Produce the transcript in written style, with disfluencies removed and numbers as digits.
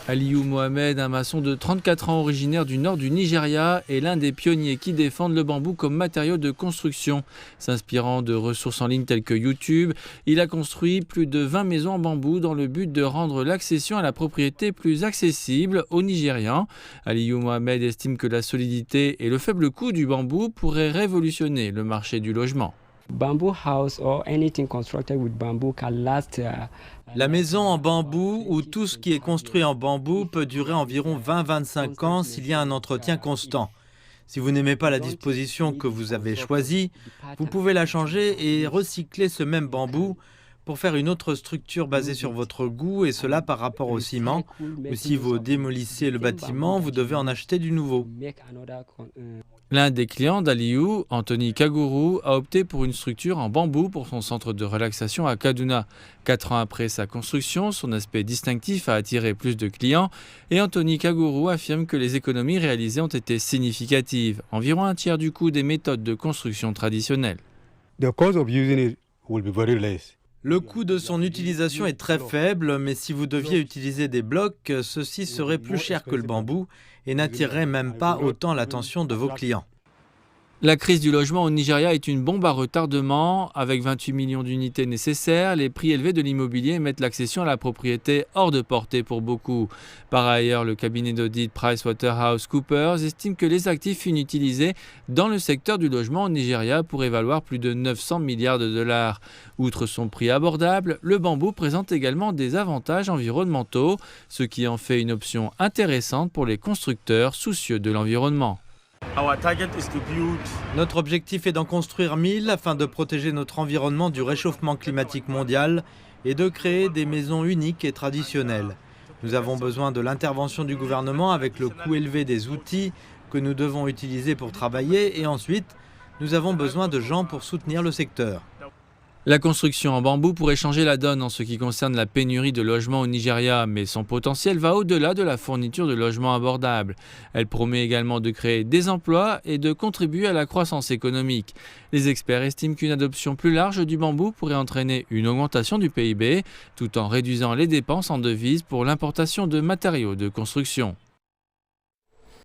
Aliou Mohamed, un maçon de 34 ans originaire du nord du Nigeria, est l'un des pionniers qui défendent le bambou comme matériau de construction. S'inspirant de ressources en ligne telles que YouTube, il a construit plus de 20 maisons en bambou dans le but de rendre l'accession à la propriété plus accessible aux Nigérians. Aliou Mohamed estime que la solidité et le faible coût du bambou pourraient révolutionner le marché du logement. La maison en bambou ou tout ce qui est construit en bambou peut durer environ 20-25 ans s'il y a un entretien constant. Si vous n'aimez pas la disposition que vous avez choisie, vous pouvez la changer et recycler ce même bambou pour faire une autre structure basée sur votre goût, et cela par rapport au ciment. Ou si vous démolissez le bâtiment, vous devez en acheter du nouveau. L'un des clients d'Aliou, Anthony Kaguru, a opté pour une structure en bambou pour son centre de relaxation à Kaduna. 4 ans après sa construction, son aspect distinctif a attiré plus de clients et Anthony Kaguru affirme que les économies réalisées ont été significatives, environ un tiers du coût des méthodes de construction traditionnelles. Le coût de son utilisation est très faible, mais si vous deviez utiliser des blocs, ceux-ci seraient plus chers que le bambou et n'attireraient même pas autant l'attention de vos clients. La crise du logement au Nigeria est une bombe à retardement. Avec 28 millions d'unités nécessaires, les prix élevés de l'immobilier mettent l'accession à la propriété hors de portée pour beaucoup. Par ailleurs, le cabinet d'audit PricewaterhouseCoopers estime que les actifs inutilisés dans le secteur du logement au Nigeria pourraient valoir plus de 900 milliards de dollars. Outre son prix abordable, le bambou présente également des avantages environnementaux, ce qui en fait une option intéressante pour les constructeurs soucieux de l'environnement. Notre objectif est d'en construire 1000 afin de protéger notre environnement du réchauffement climatique mondial et de créer des maisons uniques et traditionnelles. Nous avons besoin de l'intervention du gouvernement avec le coût élevé des outils que nous devons utiliser pour travailler, et ensuite, nous avons besoin de gens pour soutenir le secteur. La construction en bambou pourrait changer la donne en ce qui concerne la pénurie de logements au Nigeria, mais son potentiel va au-delà de la fourniture de logements abordables. Elle promet également de créer des emplois et de contribuer à la croissance économique. Les experts estiment qu'une adoption plus large du bambou pourrait entraîner une augmentation du PIB, tout en réduisant les dépenses en devises pour l'importation de matériaux de construction.